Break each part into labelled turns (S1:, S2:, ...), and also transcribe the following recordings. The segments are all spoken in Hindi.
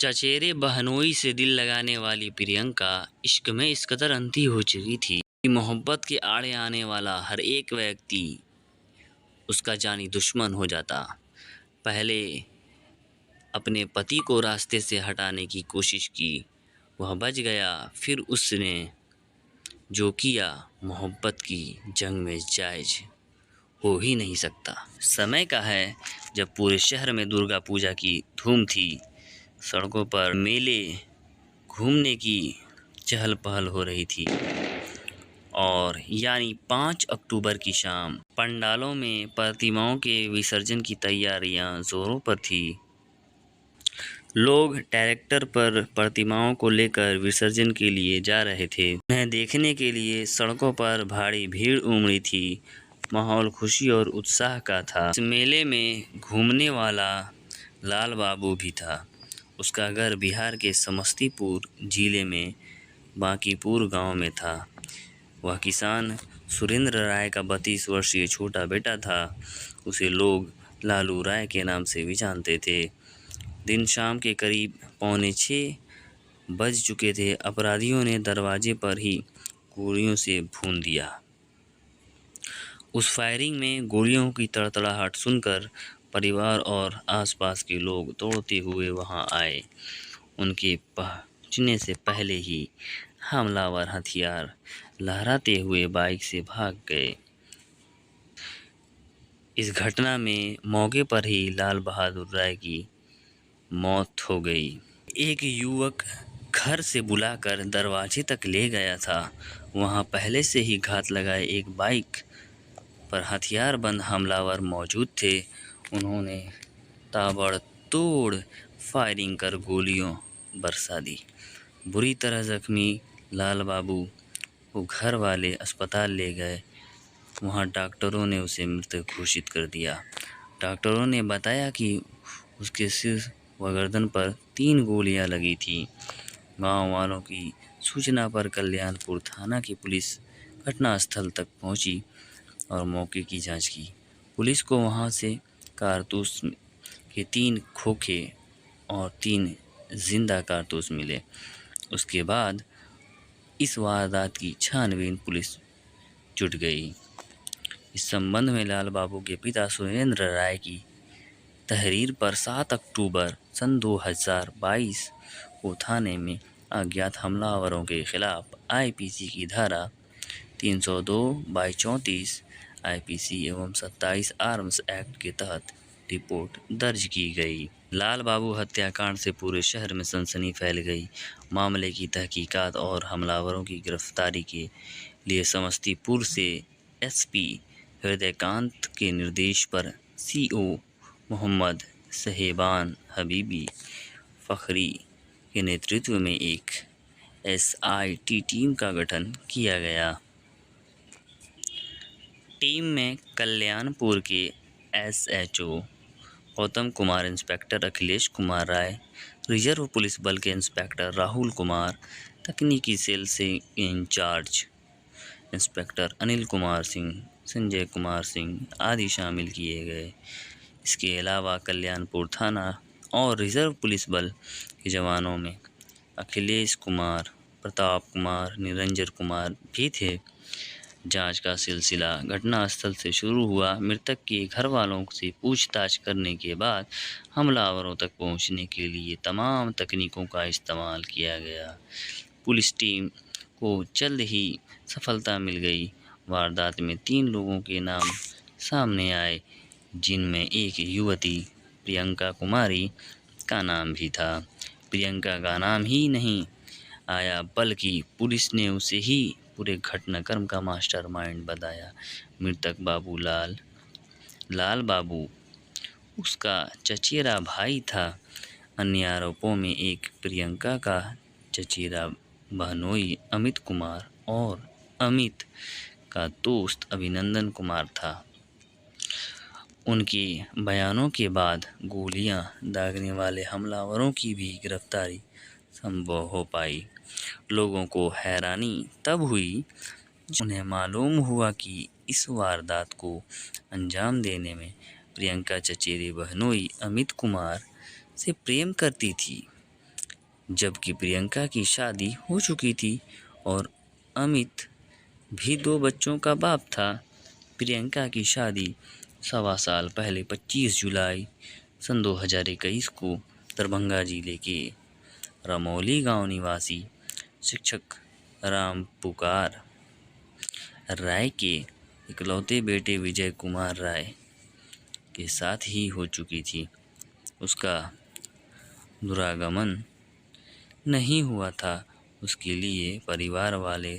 S1: चचेरे बहनोई से दिल लगाने वाली प्रियंका इश्क में इस कदर अंधी हो चुकी थी कि मोहब्बत के आड़े आने वाला हर एक व्यक्ति उसका जानी दुश्मन हो जाता। पहले अपने पति को रास्ते से हटाने की कोशिश की, वह बच गया। फिर उसने जो किया, मोहब्बत की जंग में जायज हो ही नहीं सकता। समय का है जब पूरे शहर में दुर्गा पूजा की धूम थी। सड़कों पर मेले घूमने की चहल पहल हो रही थी और यानी 5 अक्टूबर की शाम पंडालों में प्रतिमाओं के विसर्जन की तैयारियां जोरों पर थी। लोग ट्रैक्टर पर प्रतिमाओं को लेकर विसर्जन के लिए जा रहे थे। उन्हें देखने के लिए सड़कों पर भारी भीड़ उमड़ी थी। माहौल खुशी और उत्साह का था। इस मेले में घूमने वाला लाल बाबू भी था। उसका घर बिहार के समस्तीपुर जिले में बांकीपुर गांव में था। वह किसान सुरेंद्र राय का 32 वर्षीय छोटा बेटा था। उसे लोग लालू राय के नाम से भी जानते थे। दिन शाम के करीब 5:45 बज चुके थे। अपराधियों ने दरवाजे पर ही गोलियों से भून दिया। उस फायरिंग में गोलियों की तड़तड़ाहट सुनकर परिवार और आसपास के लोग दौड़ते हुए वहां आए। उनके पहुंचने से पहले ही हमलावर हथियार लहराते हुए बाइक से भाग गए। इस घटना में मौके पर ही लाल बहादुर राय की मौत हो गई। एक युवक घर से बुलाकर दरवाजे तक ले गया था। वहां पहले से ही घात लगाए एक बाइक पर हथियारबंद हमलावर मौजूद थे। उन्होंने ताबड़तोड़ फायरिंग कर गोलियों बरसा दी। बुरी तरह जख्मी लाल बाबू को घर वाले अस्पताल ले गए। वहां डॉक्टरों ने उसे मृत घोषित कर दिया। डॉक्टरों ने बताया कि उसके सिर व गर्दन पर 3 गोलियां लगी थी। गांव वालों की सूचना पर कल्याणपुर थाना की पुलिस घटनास्थल तक पहुंची और मौके की जांच की। पुलिस को वहां से कारतूस के 3 खोखे और 3 जिंदा कारतूस मिले। उसके बाद इस वारदात की छानबीन पुलिस जुट गई। इस संबंध में लाल बाबू के पिता सुरेंद्र राय की तहरीर पर 7 अक्टूबर सन 2022 को थाने में अज्ञात हमलावरों के खिलाफ आईपीसी की धारा 302/34 आईपीसी एवं 27 आर्म्स एक्ट के तहत रिपोर्ट दर्ज की गई। लाल बाबू हत्याकांड से पूरे शहर में सनसनी फैल गई। मामले की तहकीकात और हमलावरों की गिरफ्तारी के लिए समस्तीपुर से एसपी हृदयकांत के निर्देश पर सीओ मोहम्मद सहेबान हबीबी फखरी के नेतृत्व में एक एसआईटी टीम का गठन किया गया। टीम में कल्याणपुर के SHO Gautam Kumar, inspector Akhilesh Kumar Rai, reserve police बल के इंस्पेक्टर राहुल कुमार, तकनीकी सेल से इंचार्ज इंस्पेक्टर अनिल कुमार सिंह, संजय कुमार सिंह आदि शामिल किए गए। इसके अलावा कल्याणपुर थाना और रिजर्व पुलिस बल के जवानों में अखिलेश कुमार, प्रताप कुमार, निरंजन कुमार भी थे। जांच का सिलसिला घटनास्थल से शुरू हुआ। मृतक के घर वालों से पूछताछ करने के बाद हमलावरों तक पहुंचने के लिए तमाम तकनीकों का इस्तेमाल किया गया। पुलिस टीम को जल्द ही सफलता मिल गई। वारदात में 3 लोगों के नाम सामने आए, जिनमें एक युवती प्रियंका कुमारी का नाम भी था। प्रियंका का नाम ही नहीं आया, बल्कि पुलिस ने उसे ही पूरे घटनाक्रम का मास्टरमाइंड बताया। मृतक बाबू लाल बाबू उसका चचेरा भाई था। अन्य आरोपों में एक प्रियंका का चचेरा बहनोई अमित कुमार और अमित का दोस्त अभिनंदन कुमार था। उनके बयानों के बाद गोलियां दागने वाले हमलावरों की भी गिरफ्तारी संभव हो पाई। लोगों को हैरानी तब हुई जब उन्हें मालूम हुआ कि इस वारदात को अंजाम देने में प्रियंका चचेरे बहनोई अमित कुमार से प्रेम करती थी। जबकि प्रियंका की शादी हो चुकी थी और अमित भी 2 बच्चों का बाप था। प्रियंका की शादी 1.25 साल पहले 25 जुलाई सन 2021 को दरभंगा जिले के रमौली गांव निवासी शिक्षक राम पुकार राय के इकलौते बेटे विजय कुमार राय के साथ ही हो चुकी थी। उसका दुरागमन नहीं हुआ था। उसके लिए परिवार वाले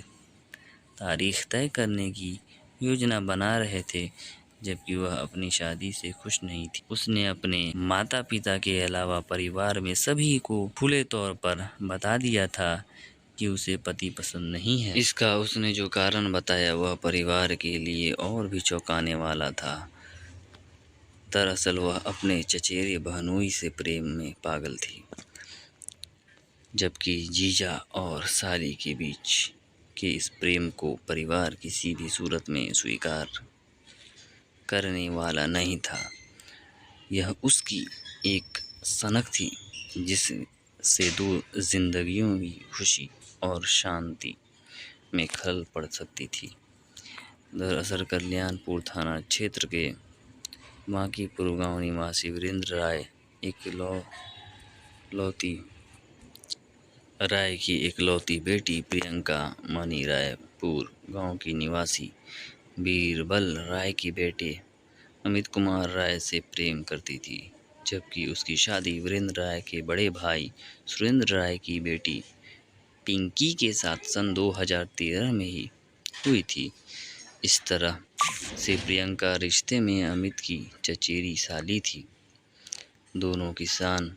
S1: तारीख तय करने की योजना बना रहे थे, जबकि वह अपनी शादी से खुश नहीं थी। उसने अपने माता पिता के अलावा परिवार में सभी को खुले तौर पर बता दिया था कि उसे पति पसंद नहीं है। इसका उसने जो कारण बताया वह परिवार के लिए और भी चौंकाने वाला था। दरअसल वह अपने चचेरे बहनोई से प्रेम में पागल थी, जबकि जीजा और साली के बीच के इस प्रेम को परिवार किसी भी सूरत में स्वीकार करने वाला नहीं था। यह उसकी एक सनक थी जिससे 2 जिंदगियों की खुशी और शांति में खलल पड़ सकती थी। दरअसल कल्याणपुर थाना क्षेत्र के माकीपुर गांव निवासी वीरेंद्र राय की इकलौती बेटी प्रियंका मणि रायपुर गांव की निवासी बीरबल राय के बेटे अमित कुमार राय से प्रेम करती थी, जबकि उसकी शादी वीरेंद्र राय के बड़े भाई सुरेंद्र राय की बेटी पिंकी के साथ सन 2013 में ही हुई थी। इस तरह से प्रियंका रिश्ते में अमित की चचेरी साली थी। दोनों किसान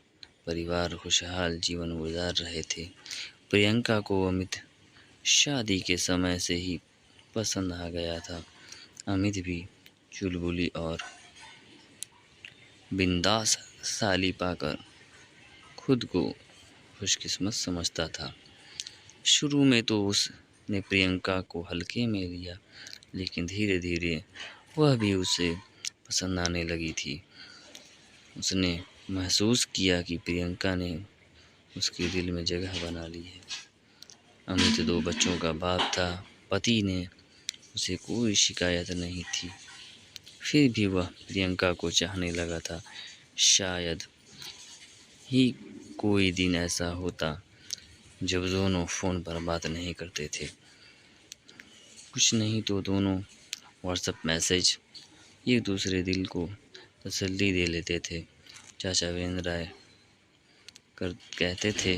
S1: परिवार खुशहाल जीवन गुजार रहे थे। प्रियंका को अमित शादी के समय से ही पसंद आ गया था। अमित भी चुलबुली और बिंदास साली पाकर खुद को खुशकिस्मत समझता था। शुरू में तो उसने प्रियंका को हल्के में लिया, लेकिन धीरे धीरे वह भी उसे पसंद आने लगी थी। उसने महसूस किया कि प्रियंका ने उसके दिल में जगह बना ली है। अमित 2 बच्चों का बाप था। पति ने उसे कोई शिकायत नहीं थी, फिर भी वह प्रियंका को चाहने लगा था। शायद ही कोई दिन ऐसा होता जब दोनों फ़ोन पर बात नहीं करते थे। कुछ नहीं तो दोनों व्हाट्सएप मैसेज एक दूसरे दिल को तसल्ली दे लेते थे। चाचा वीरेंद्र राय कहते थे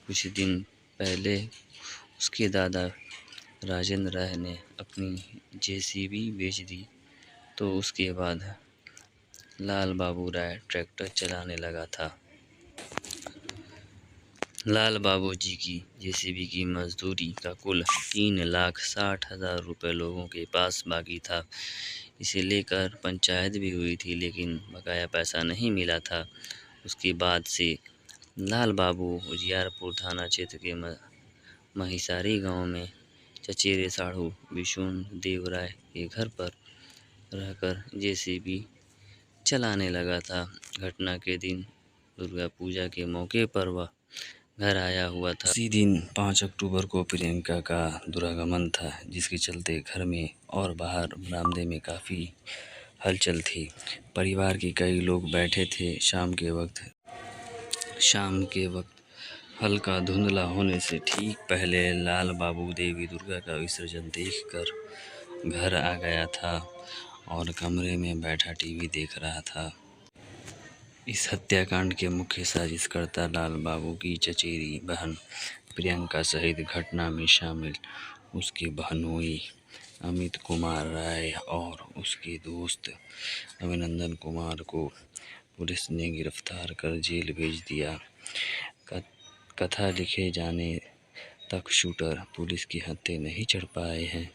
S1: कुछ दिन पहले उसके दादा राजेंद्र राय ने अपनी जेसीबी बेच दी, तो उसके बाद लाल बाबू राय ट्रैक्टर चलाने लगा था। लाल बाबू जी की जेसीबी की मजदूरी का कुल 3,60,000 रुपये लोगों के पास बाकी था। इसे लेकर पंचायत भी हुई थी, लेकिन बकाया पैसा नहीं मिला था। उसके बाद से लाल बाबू उजियारपुर थाना क्षेत्र के महिसारी गांव में चचेरे साढ़ू विशुन देव राय के घर पर रहकर जेसीबी चलाने लगा था। घटना के दिन दुर्गा पूजा के मौके पर वह घर आया हुआ था। इसी दिन 5 अक्टूबर को प्रियंका का दुरागमन था, जिसके चलते घर में और बाहर बरामदे में काफ़ी हलचल थी। परिवार के कई लोग बैठे थे। शाम के वक्त हल्का धुंधला होने से ठीक पहले लाल बाबू देवी दुर्गा का विसर्जन देखकर घर आ गया था और कमरे में बैठा टीवी देख रहा था। इस हत्याकांड के मुख्य साजिशकर्ता लाल बाबू की चचेरी बहन प्रियंका सहित घटना में शामिल उसके बहनोई अमित कुमार राय और उसके दोस्त अभिनंदन कुमार को पुलिस ने गिरफ्तार कर जेल भेज दिया। कथा लिखे जाने तक शूटर पुलिस के हत्थे नहीं चढ़ पाए हैं।